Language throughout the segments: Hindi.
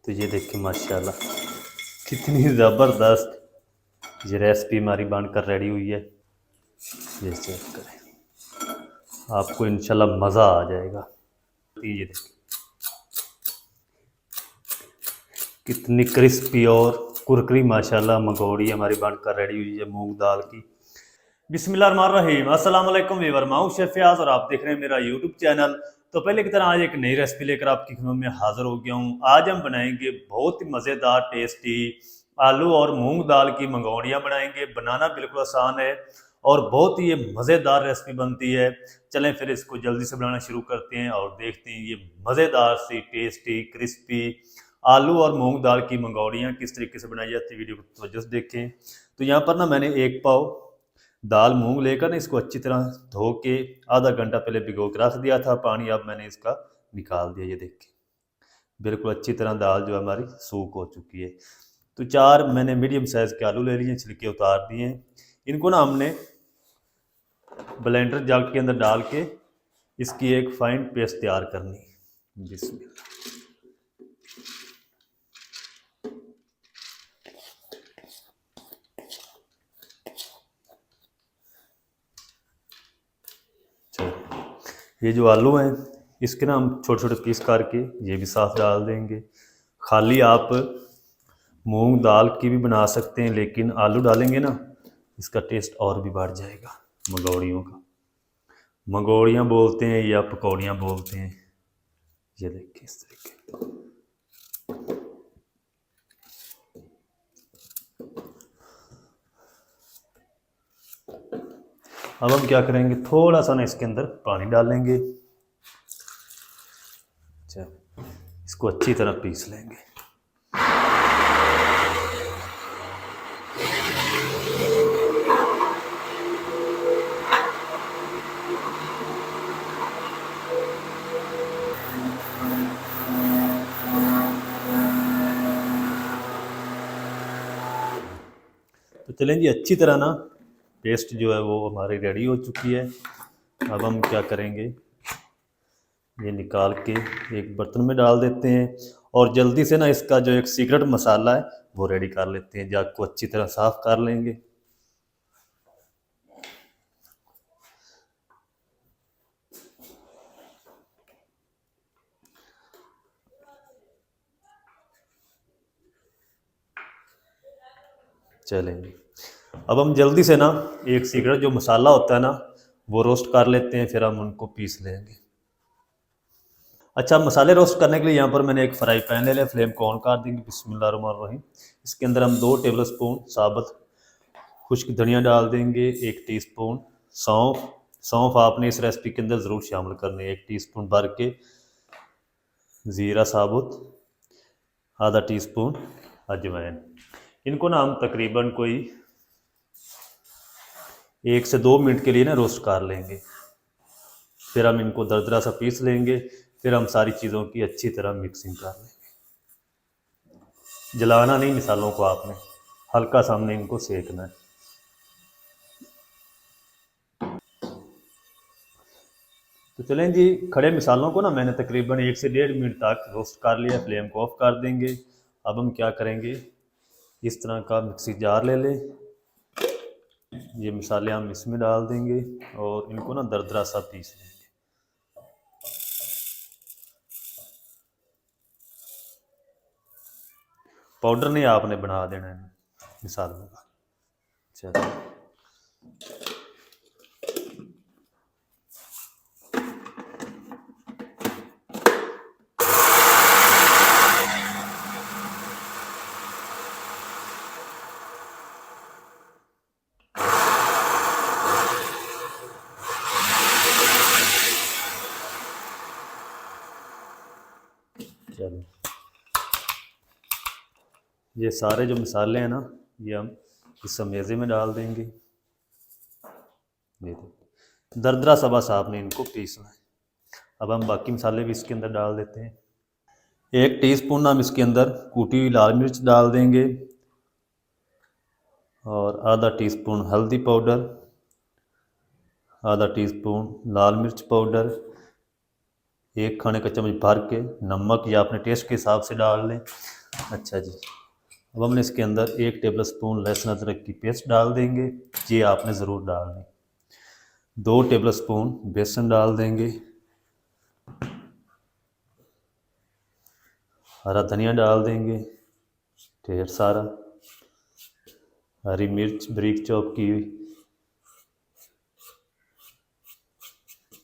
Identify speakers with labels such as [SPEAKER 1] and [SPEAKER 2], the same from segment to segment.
[SPEAKER 1] तो ये देखिए माशाल्लाह कितनी ज़बरदस्त ये रेसिपी हमारी बनकर रेडी हुई है। ये चेक करें, आपको इंशाल्लाह मज़ा आ जाएगा। ये देखिए कितनी क्रिस्पी और कुरकुरी माशाल्लाह मंगोड़ी हमारी बनकर रेडी हुई है मूंग दाल की। बिस्मिल्लाहिर्रहमानिर्रहीम, अस्सलाम वालेकुम व्यूअर, मैं हूं शेफ फयाज और आप देख रहे हैं मेरा यूट्यूब चैनल। तो पहले की तरह आज एक नई रेसिपी लेकर आपकी खिदमत में हाजिर हो गया हूं। आज हम बनाएंगे बहुत ही मज़ेदार टेस्टी आलू और मूंग दाल की मंगोड़ियाँ बनाएंगे। बनाना बिल्कुल आसान है और बहुत ही ये मज़ेदार रेसिपी बनती है। चलें फिर इसको जल्दी से बनाना शुरू करते हैं और देखते हैं ये मज़ेदार सी टेस्टी क्रिस्पी आलू और मूंग दाल की मंगोड़ियाँ किस तरीके से बनाई जाती है। वीडियो को तवज्जो से देखें। तो यहाँ पर ना मैंने एक पाव दाल मूंग लेकर ना इसको अच्छी तरह धो के आधा घंटा पहले भिगो के रख दिया था पानी। अब मैंने इसका निकाल दिया। ये देखिए बिल्कुल अच्छी तरह दाल जो है हमारी सूख हो चुकी है। तो 4 मैंने मीडियम साइज़ के आलू ले लिए, छिलके उतार दिए हैं। इनको ना हमने ब्लेंडर जग के अंदर डाल के इसकी एक फाइन पेस्ट तैयार करनी। बिस्मिल्लाह। ये जो आलू हैं इसके ना हम छोटे छोटे पीस करके ये भी साथ डाल देंगे। खाली आप मूंग दाल की भी बना सकते हैं, लेकिन आलू डालेंगे ना इसका टेस्ट और भी बढ़ जाएगा मंगोड़ियों का। मंगोड़ियाँ बोलते हैं या पकौड़ियाँ बोलते हैं। ये देखिए इस तरीके। अब हम क्या करेंगे, थोड़ा सा ना इसके अंदर पानी डालेंगे। अच्छा, इसको अच्छी तरह पीस लेंगे। तो चलें जी, अच्छी तरह ना पेस्ट जो है वो हमारी रेडी हो चुकी है। अब हम क्या करेंगे, ये निकाल के एक बर्तन में डाल देते हैं और जल्दी से ना इसका जो एक सीक्रेट मसाला है वो रेडी कर लेते हैं। जग को अच्छी तरह साफ कर लेंगे। चलेंगे, अब हम जल्दी से ना एक सीक्रेट जो मसाला होता है ना वो रोस्ट कर लेते हैं, फिर हम उनको पीस लेंगे। अच्छा, मसाले रोस्ट करने के लिए यहाँ पर मैंने एक फ्राई पैन ले लिया। फ्लेम को ऑन कर देंगे। बिस्मिल्लाहिर्रहमानिर्रहीम। इसके अंदर हम 2 टेबलस्पून साबुत खुश्क धनिया डाल देंगे। 1 टीस्पून सौंफ। सौंफ आपने इस रेसिपी के अंदर ज़रूर शामिल करनी है। 1 टीस्पून भर के ज़ीरा साबुत। आधा टीस्पून अजवाइन। इनको ना हम तकरीबन कोई 1 से 2 मिनट के लिए ना रोस्ट कर लेंगे। फिर हम इनको दरदरा सा पीस लेंगे। फिर हम सारी चीज़ों की अच्छी तरह मिक्सिंग कर लेंगे। जलाना नहीं मिसालों को, आपने हल्का सा हमने इनको सेकना है। तो चलें जी, खड़े मिसालों को ना मैंने तकरीबन 1 से 1.5 मिनट तक रोस्ट कर लिया। फ्लेम को ऑफ कर देंगे। अब हम क्या करेंगे, इस तरह का मिक्सी जार ले लें। ये मिसाले हम इसमें डाल देंगे और इनको ना दरदरा सा पीस लेंगे। पाउडर नहीं आपने बना देना है मिसालों का। चलो, चलो ये सारे जो मसाले हैं ना ये हम इस समेज़े में डाल देंगे। ये दरदरा सा बस आपने इनको पीसना है। अब हम बाकी मसाले भी इसके अंदर डाल देते हैं। 1 टीस्पून हम इसके अंदर कूटी हुई लाल मिर्च डाल देंगे और आधा टीस्पून हल्दी पाउडर, आधा टीस्पून लाल मिर्च पाउडर, 1 खाने का चम्मच भर के नमक या अपने टेस्ट के हिसाब से डाल लें। अच्छा जी, अब हमने इसके अंदर 1 टेबल स्पून लहसुन अदरक की पेस्ट डाल देंगे, ये आपने ज़रूर डालनी। 2 टेबल स्पून बेसन डाल देंगे। हरा धनिया डाल देंगे ढेर सारा। हरी मिर्च बारीक चॉप की हुई।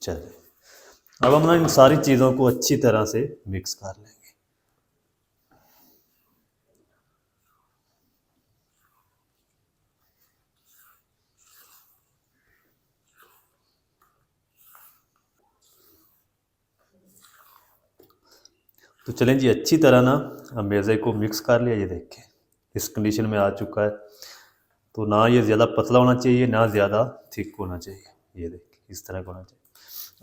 [SPEAKER 1] चलिए, अब हम ना इन सारी चीज़ों को अच्छी तरह से मिक्स कर लेंगे। तो चलें जी, अच्छी तरह ना हम मेज़े को मिक्स कर लिया। ये देखें इस कंडीशन में आ चुका है। तो ना ये ज़्यादा पतला होना चाहिए, ना ज़्यादा थिक होना चाहिए। ये देखिए इस तरह का होना चाहिए।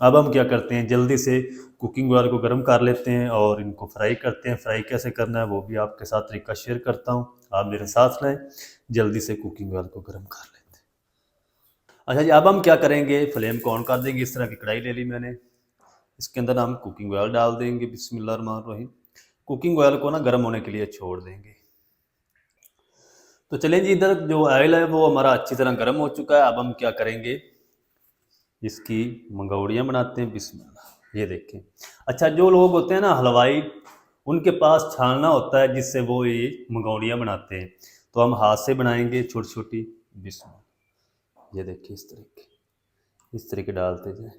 [SPEAKER 1] अब हम क्या करते हैं, जल्दी से कुकिंग ऑयल को गर्म कर लेते हैं और इनको फ्राई करते हैं। फ्राई कैसे करना है वो भी आपके साथ तरीका शेयर करता हूँ, आप मेरे साथ रहें। जल्दी से कुकिंग ऑयल को गर्म कर लेते हैं। अच्छा जी, अब हम क्या करेंगे, फ्लेम को ऑन कर देंगे। इस तरह की कढ़ाई ले ली मैंने, इसके अंदर हम कुकिंग ऑयल डाल देंगे। बिस्मिल्लाहिर्रहमानिर्रहीम। कुकिंग ऑयल को ना गर्म होने के लिए छोड़ देंगे। तो चलें जी, इधर जो ऑयल है वो हमारा अच्छी तरह गर्म हो चुका है। अब हम क्या करेंगे, इसकी मंगौड़ियाँ बनाते हैं। बिस्मिल्लाह। ये देखें। अच्छा, जो लोग होते हैं ना हलवाई, उनके पास छानना होता है जिससे वो ये मंगौड़ियाँ बनाते हैं। तो हम हाथ से बनाएंगे छोटी छोटी। बिस्मिल्लाह। ये देखिए इस तरीके डालते जाए।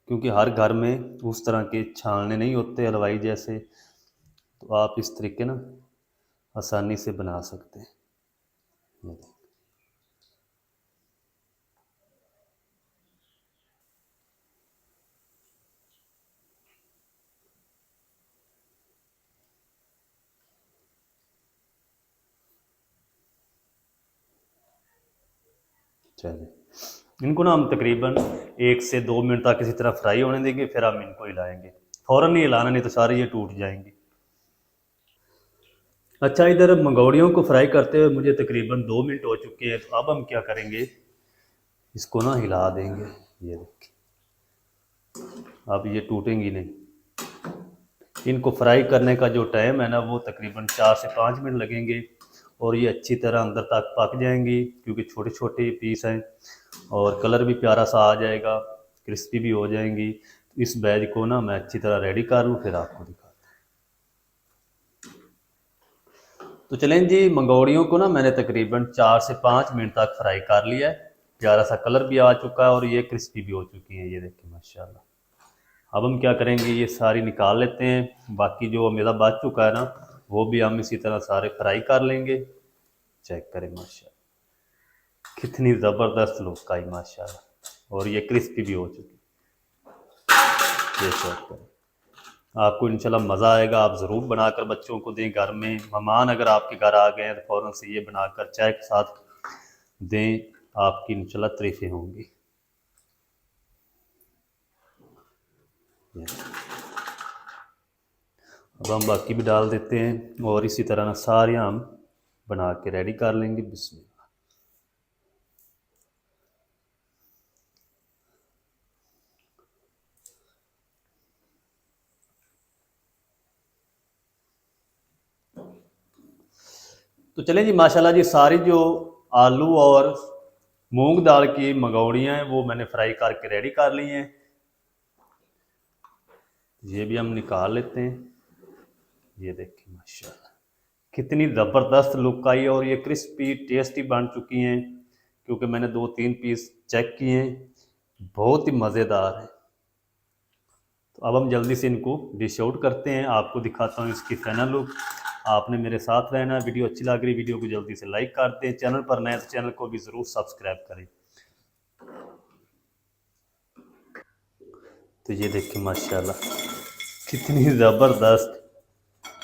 [SPEAKER 1] क्योंकि हर घर में उस तरह के छानने नहीं होते हलवाई जैसे, तो आप इस तरीके ना आसानी से बना सकते हैं। ये देखें। चलिए, इनको ना हम तकरीबन 1 से 2 मिनट तक इसी तरह फ्राई होने देंगे, फिर हम इनको हिलाएंगे। फ़ौरन नहीं हिलाना, नहीं तो सारे ये टूट जाएंगे। अच्छा, इधर मंगौड़ियों को फ्राई करते हुए मुझे तकरीबन 2 मिनट हो चुके हैं। तो अब हम क्या करेंगे, इसको ना हिला देंगे। ये देखिए, अब ये टूटेंगी नहीं। इनको फ्राई करने का जो टाइम है ना, वो तकरीबन 4 से 5 मिनट लगेंगे और ये अच्छी तरह अंदर तक पक जाएंगी, क्योंकि छोटे छोटे पीस हैं और कलर भी प्यारा सा आ जाएगा, क्रिस्पी भी हो जाएंगी। तो इस बैच को ना मैं अच्छी तरह रेडी कर लूँ, फिर आपको दिखाता हूँ। तो चलें जी, मंगौड़ियों को ना मैंने तकरीबन 4 से 5 मिनट तक फ्राई कर लिया है। प्यारा सा कलर भी आ चुका है और ये क्रिस्पी भी हो चुकी हैं। ये देखिए माशाल्लाह। अब हम क्या करेंगे, ये सारी निकाल लेते हैं। बाकी जो मेरा बच चुका है ना, वो भी हम इसी तरह सारे फ्राई कर लेंगे। चेक करें माशाल्लाह, कितनी ज़बरदस्त लुक आई माशाल्लाह, और ये क्रिस्पी भी हो चुकी। ये चेक करें, आपको इंशाल्लाह मज़ा आएगा। आप ज़रूर बनाकर बच्चों को दें। घर में मेहमान अगर आपके घर आ गए हैं तो फ़ौरन से ये बनाकर चाय के साथ दें, आपकी इंशाल्लाह तारीफ़ें होंगी। अब हम बाकी भी डाल देते हैं और इसी तरह ना सारे हम बना के रेडी कर लेंगे। बिस्मिल्लाह। तो चलें जी, माशाल्लाह जी, सारी जो आलू और मूंग दाल की मंगौड़ियाँ हैं वो मैंने फ्राई करके रेडी कर ली हैं। ये भी हम निकाल लेते हैं। ये देखिए माशाल्लाह, कितनी ज़बरदस्त लुक आई और ये क्रिस्पी टेस्टी बन चुकी हैं, क्योंकि मैंने 2-3 पीस चेक किए हैं। बहुत ही मज़ेदार है। तो अब हम जल्दी से इनको डिश आउट करते हैं, आपको दिखाता हूँ इसकी फाइनल लुक। आपने मेरे साथ रहना। वीडियो अच्छी लग रही, वीडियो को जल्दी से लाइक कर दें। चैनल पर नए तो चैनल को भी ज़रूर सब्सक्राइब करें। तो ये देखिए माशाल्लाह, कितनी ज़बरदस्त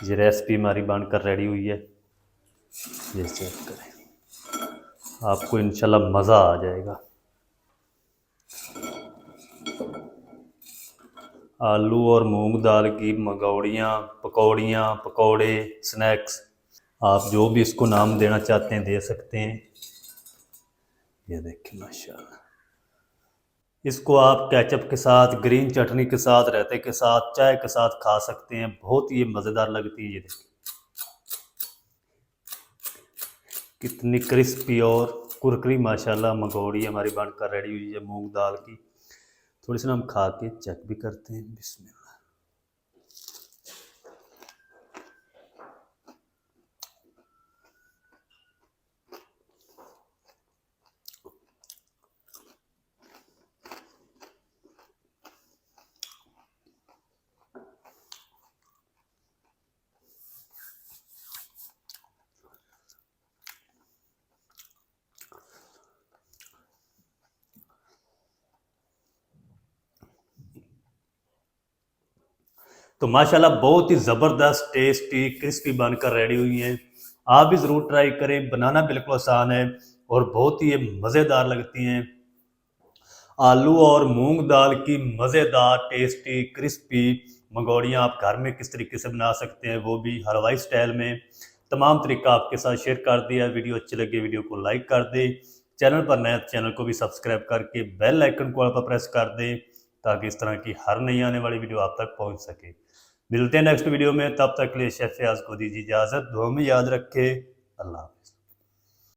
[SPEAKER 1] ये रेसिपी हमारी बनकर रेडी हुई है। ये चेक करें, आपको इंशाल्लाह मज़ा आ जाएगा। आलू और मूंग दाल की मंगौड़ियाँ, पकौड़ियाँ, पकौड़े, स्नैक्स आप जो भी इसको नाम देना चाहते हैं दे सकते हैं। ये देखिए माशाल्लाह, इसको आप केचप के साथ, ग्रीन चटनी के साथ, रायते के साथ, चाय के साथ खा सकते हैं। बहुत ही मज़ेदार लगती है। ये देखिए कितनी क्रिस्पी और कुरकुरी माशाल्लाह मंगोड़ी हमारी बनकर रेडी हुई है मूंग दाल की। थोड़ी सी ना हम खा के चेक भी करते हैं। बिस्मिल्लाह। तो माशाल्लाह बहुत ही ज़बरदस्त, टेस्टी, क्रिस्पी बनकर रेडी हुई हैं। आप भी ज़रूर ट्राई करें। बनाना बिल्कुल आसान है और बहुत ही ये मज़ेदार लगती हैं। आलू और मूंग दाल की मज़ेदार, टेस्टी, क्रिस्पी मंगोड़ियाँ आप घर में किस तरीके से बना सकते हैं, वो भी हलवाई स्टाइल में। तमाम तरीका आपके साथ शेयर कर दिया। वीडियो अच्छी लगी वीडियो को लाइक कर दें। चैनल पर नए चैनल को भी सब्सक्राइब करके बेल आइकन को पर प्रेस कर दें, ताकि इस तरह की हर नई आने वाली वीडियो आप तक पहुंच सके। मिलते हैं नेक्स्ट वीडियो में, तब तक के लिए शेफ फयाज को दीजिए इजाज़त। दुआ में याद रखें। अल्लाह।